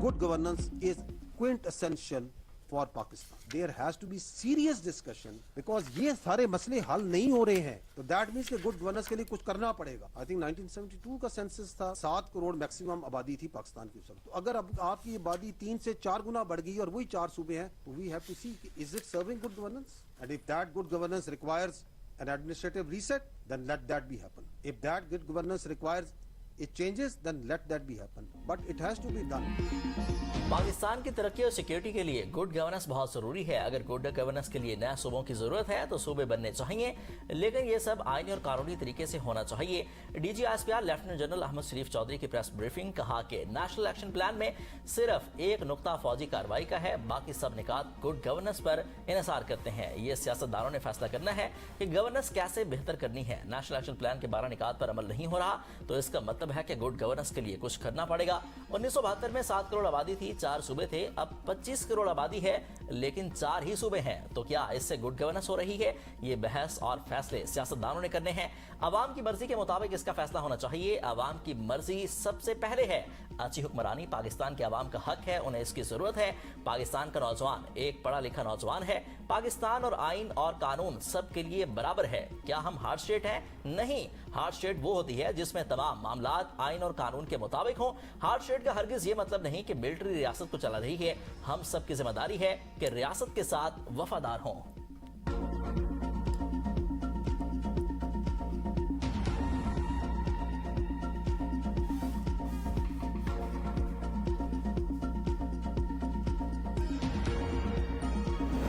good governance is quintessential for Pakistan. There has to be serious discussion because ये सारे मसले हल नहीं हो रहे हैं, तो that means कि good governance के लिए कुछ करना पड़ेगा. I think 1972 का सेंसस था, 7 करोड़ मैक्सिमम आबादी थी पाकिस्तान की उस वक्त. तो अगर अब आपकी आबादी 3 से 4 गुना बढ़ गई और वही 4 सूबे हैं, तो we have to see is it serving good governance? And if that good governance requires an administrative reset, then let that be happen. If that good governance requires it changes, then let that be happen. But it has to be done. Pakistan की तरक्की और security के लिए good governance बहुत जरूरी है। अगर good governance के लिए नए सूबों की जरूरत है तो सूबे बनने चाहिए, लेकिन ये सब आईनी और कानूनी तरीके से होना चाहिए। DG ISPR lieutenant general Ahmed Sharif Chaudhry की प्रेस ब्रीफिंग, कहा कि नेशनल एक्शन प्लान में सिर्फ एक नुक्ता फौजी कार्रवाई का है, बाकी सब निकात गुड गवर्नेंस पर इन्हिसार करते हैं। ये सियासतदानों ने फैसला करना है कि गवर्नेंस कैसे बेहतर करनी है। नेशनल एक्शन प्लान के 12 निकात पर अमल नहीं हो रहा तो इसका मतलब है कि गुड गवर्नेंस के लिए कुछ करना पड़ेगा। 1972 में 7 करोड़ आबादी थी, 4 सूबे थे, अब 25 करोड़ आबादी है लेकिन 4 ही सूबे हैं, तो क्या इससे गुड गवर्नेंस हो रही है? ये बहस और फैसले सियासतदानों ने करने हैं। आवाम की मर्जी के मुताबिक इसका फैसला होना चाहिए। आवाम की मर्जी सबसे पहले है। अच्छी हुक्मरानी पाकिस्तान के आवाम का हक है, उन्हें इसकी जरूरत है। पाकिस्तान का नौजवान एक पढ़ा लिखा नौजवान है। पाकिस्तान और आइन और कानून सबके लिए बराबर है। क्या हम हार्ड स्टेट हैं? नहीं, हार्ड स्टेट वो होती है जिसमें तमाम मामलात आइन और कानून के मुताबिक हों। हार्ड स्टेट का हरगिज ये मतलब नहीं कि मिलिट्री रियासत को चला रही है। हम सब की जिम्मेदारी है कि रियासत के साथ वफादार हों।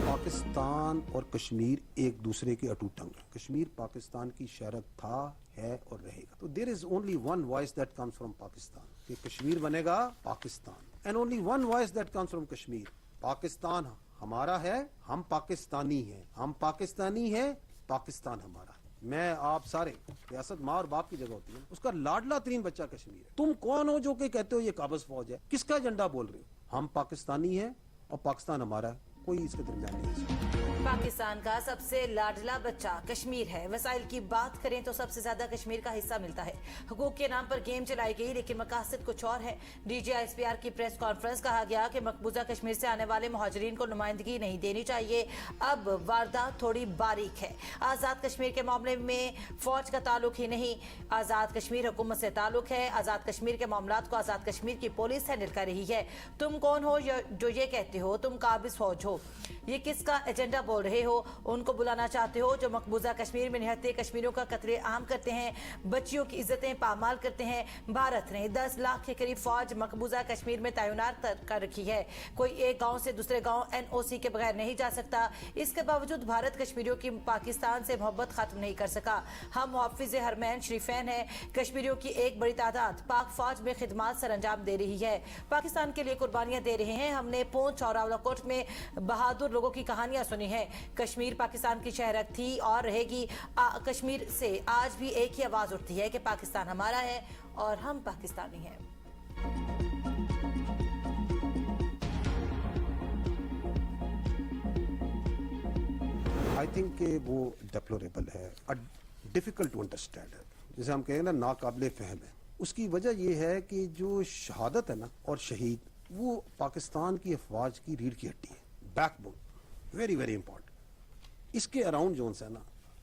पाकिस्तान और कश्मीर एक दूसरे के अटूट अंग हैं। कश्मीर पाकिस्तान की शहरत था, है और रहेगा। तो there is only one voice that comes from Pakistan कि कश्मीर बनेगा Pakistan, and only one voice that comes from Kashmir. Pakistan हमारा है, हम पाकिस्तानी हैं, हम पाकिस्तानी हैं, पाकिस्तान हमारा है। मैं आप सारे, रियासत माँ और बाप की जगह होती है, उसका लाडला तरीन बच्चा कश्मीर है। तुम कौन हो जो कि कहते हो ये काबज फौज है? किसका एजेंडा बोल रहे हो? हम पाकिस्तानी हैं और पाकिस्तान हमारा है, कोई इसके दरमियान नहीं है। पाकिस्तान का सबसे लाडला बच्चा कश्मीर है। वसाइल की बात करें तो सबसे ज्यादा कश्मीर का हिस्सा मिलता है। हुकूक के नाम पर गेम चलाई गई, लेकिन मकासद कुछ और है। डीजी ISPR की प्रेस कॉन्फ्रेंस, कहा गया कि मकबूजा कश्मीर से आने वाले मुहाजिरीन को नुमाइंदगी नहीं देनी चाहिए। अब वारदात थोड़ी बारीक है। आजाद कश्मीर के मामले में फौज का ताल्लुक ही नहीं, आजाद कश्मीर हुकूमत से ताल्लुक है। आजाद कश्मीर के मामलात को आजाद कश्मीर की पुलिस हैंडल कर रही है। तुम कौन हो जो ये कहते हो तुम काबिज फौज हो? ये किसका एजेंडा बोल रहे हो? उनको बुलाना चाहते हो जो मकबूजा कश्मीर में निहत्ते कश्मीरियों का कत्ले आम करते हैं, बच्चियों की इज्जतें पामाल करते हैं। भारत ने 10 लाख के करीब फौज मकबूजा कश्मीर में तैनात कर रखी है। कोई एक गांव से दूसरे गांव NOC के बगैर नहीं जा सकता। इसके बावजूद भारत कश्मीरियों की पाकिस्तान से मोहब्बत खत्म नहीं कर सका। हम मुहफ्फिज़ हरमैन शरीफैन हैं। कश्मीरियों की एक बड़ी तादाद पाक फौज में खिदमत सर अंजाम दे रही है, पाकिस्तान के लिए कुर्बानियां दे रहे हैं। हमने पूंछ और रावलाकोट में बहादुर लोगों की कहानियां सुनी हैं। कश्मीर पाकिस्तान की शहरत थी और रहेगी। कश्मीर से आज भी एक ही आवाज उठती है कि पाकिस्तान हमारा है और हम पाकिस्तानी हैं। आई थिंक कि वो डेप्लोरेबल है, डिफिकल्ट टू अंडरस्टैंड है, जैसे हम कहें ना नाकाबिले फहम है। उसकी वजह यह है कि जो शहादत है ना और शहीद, वो पाकिस्तान की अफवाज की रीढ़ की हड्डी है, बैकबोन, वेरी वेरी इंपॉर्टेंट। इसके अराउंड जोन है ना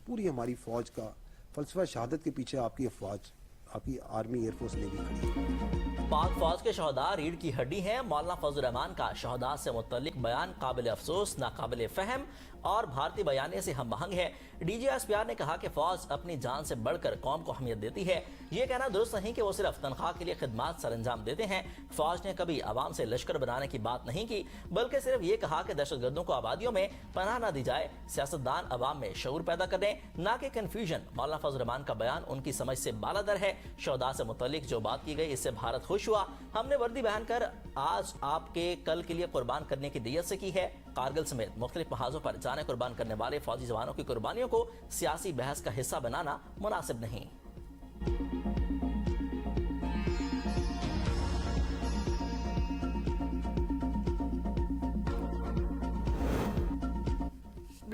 पूरी हमारी फौज का फलसफा शहादत के पीछे आपकी अफवाज, आपकी आर्मी, एयरफोर्स, नेवी खड़ी है। पाक फौज के शहदा रीढ़ की हड्डी हैं। मौलाना फजल रहमान का शहदा से मुतल्लिक बयान काबिल अफसोस, नाकाबिल फहम और भारतीय बयाने से हम महंग है। डीजी ISPR ने कहा कि फौज अपनी जान से बढ़कर कौम को अहमियत देती है। ये कहना दुरुस्त नहीं कि वो सिर्फ तनख्वाह के लिए खिदमत सर अंजाम देते हैं। फौज ने कभी आवाम से लश्कर बनाने की बात नहीं की, बल्कि सिर्फ ये कहा कि दहशतगर्दों को आबादियों में पनाह न दी जाए। सियासतदान अवाम में शऊर पैदा कर दें, ना कि कन्फ्यूजन। मौलाना फजल रहमान का बयान उनकी समझ से बालादर है। शहदा से मुतल्लिक जो बात की गई इससे भारत खुश हुआ। हमने वर्दी बहन कर आज आपके कल के लिए कुर्बान करने की दियत से की है। कारगिल समेत मुख्तलिफ महाजों पर जाने कुर्बान करने वाले फौजी जवानों की कुर्बानियों को सियासी बहस का हिस्सा बनाना मुनासिब नहीं।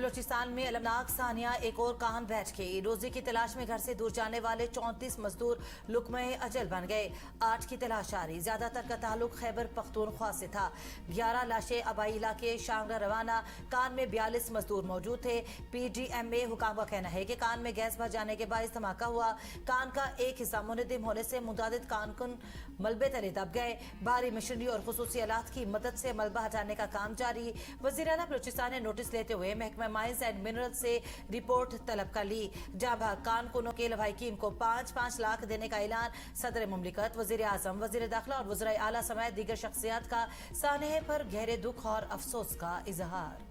बलोचिस्तान में अलमनाक सानिया एक और कान बैठ गई। रोजी की तलाश में घर से दूर जाने वाले 34 मजदूर लुकमे अजल बन गए। 8 की तलाश जारी। ज्यादातर का ताल्लुक खैबर पख्तूनख्वा से था। 11 लाशें अबाई इलाके शांगरा रवाना। कान में 42 मजदूर मौजूद थे। PDMA हुकाम का कहना है कि कान में गैस भर जाने के बायस धमाका हुआ। कान का एक हिस्सा मुनदिम होने से मुतादिद कानकुन मलबे तले दब गए। भारी मशीनरी और खुसूसी आलात की मदद से मलबा हटाने का काम जारी। वज़ीर आला बलूचिस्तान ने नोटिस लेते हुए महकमा माइंस एंड मिनरल से रिपोर्ट तलब कर ली। जहां कानकुनों के लवाहिकीन को 5-5 लाख देने का ऐलान। सदर मुमलिकत, वज़ीर आज़म, वज़ीर दाखिला और वज़राए आला समेत दीगर शख्सियात का सानहे पर गहरे दुख और अफसोस का इजहार।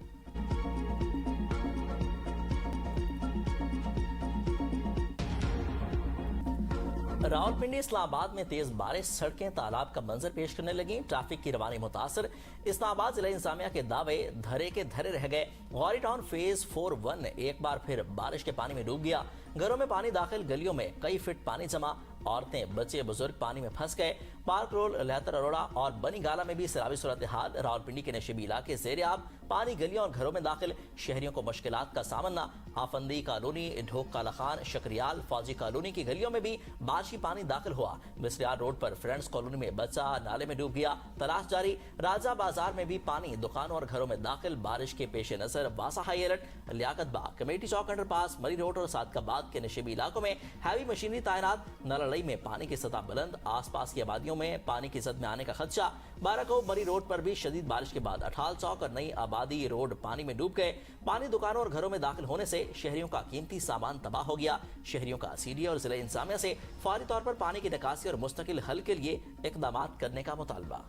रावलपिंडी इस्लामाबाद में तेज बारिश, सड़कें तालाब का मंजर पेश करने लगी। ट्रैफिक की रवानी मुतासर। इस्लामाबाद जिला इंतजामिया के दावे धरे के धरे रह गए। गौरी टाउन फेज 4-1 एक बार फिर बारिश के पानी में डूब गया। घरों में पानी दाखिल, गलियों में कई फीट पानी जमा। औरतें, बच्चे, बुजुर्ग पानी में फंस गए। पार्क रोड, लहतर अरोड़ा और बनी गाला में भी सैलाबी सूरत हाल। रावलपिंडी के नशीबी इलाके ज़ेर आब, पानी गलियों और घरों में दाखिल। शहरियों को मुश्किलात का सामना। आफंदी कॉलोनी, ढोक काला खान, शकरियाल, फौजी कॉलोनी की गलियों में भी बारिशी पानी दाखिल हुआ। मिसरियार रोड पर फ्रेंड्स कॉलोनी में बच्चा नाले में डूब गया, तलाश जारी। राजा बाजार में भी पानी दुकानों और घरों में दाखिल। बारिश के पेश नजर वासा हाई अलर्ट। लियाकत बाग, कमेटी चौक अंडरपास, मरी रोड और सादकाबाद के नशीबी इलाकों में हैवी मशीनरी तैनात। नलई में पानी की सतह बुलंद, आसपास की आबादियों में पानी की जद में आने का खदशा। बाराको मरी रोड पर भी शदीद बारिश के बाद अठाल चौक और नई आबादी रोड पानी में डूब गए। पानी दुकानों और घरों में दाखिल होने से शहरियों का कीमती सामान तबाह हो गया। शहरियों का सीडी और जिला इंतजामिया से फौरी तौर पर पानी की निकासी और मुस्तकिल हल के लिए इकदाम करने का मुतालबा।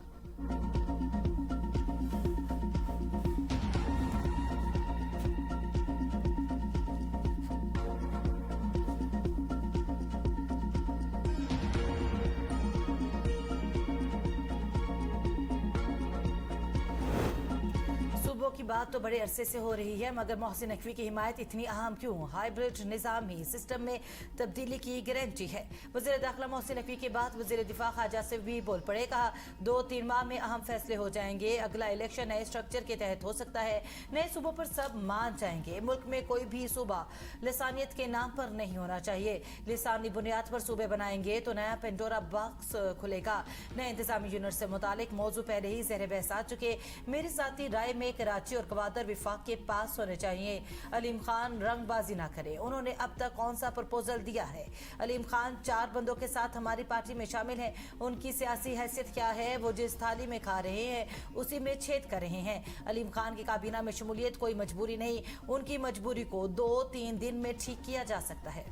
की बात तो बड़े अरसे से हो रही है, मगर मोहसिन नकवी की हिमायत इतनी अहम क्यों? हाइब्रिड निज़ामी सिस्टम में तब्दीली की गारंटी है। वज़ीर दाखिला मोहसिन नकवी के बाद वज़ीर दिफा ख़ाजा से भी बोल पड़े। कहा 2-3 माह में अहम फैसले हो जाएंगे। अगला इलेक्शन नए स्ट्रक्चर के तहत हो सकता है। नए सूबों पर सब मान जाएंगे। मुल्क में कोई भी सूबा लिसानियत के नाम पर नहीं होना चाहिए। लिसानी बुनियाद पर सूबे बनाएंगे तो नया पेंडोरा बॉक्स खुलेगा। नए इंतजामी यूनिट से मुतालिक मौजू पहले ही ज़ेर बहस आ चुके। मेरी ज़ाती राय में कराची और गवादर विफाक के पास होने चाहिए। अलीम खान रंगबाजी ना करे। उन्होंने अब तक कौन सा प्रपोजल दिया है? अलीम खान 4 बंदों के साथ हमारी पार्टी में शामिल हैं। उनकी सियासी हैसियत क्या है? वो जिस थाली में खा रहे हैं उसी में छेद कर रहे हैं। अलीम खान की काबीना में शमूलियत कोई मजबूरी नहीं। उनकी मजबूरी को 2-3 दिन में ठीक किया जा सकता है।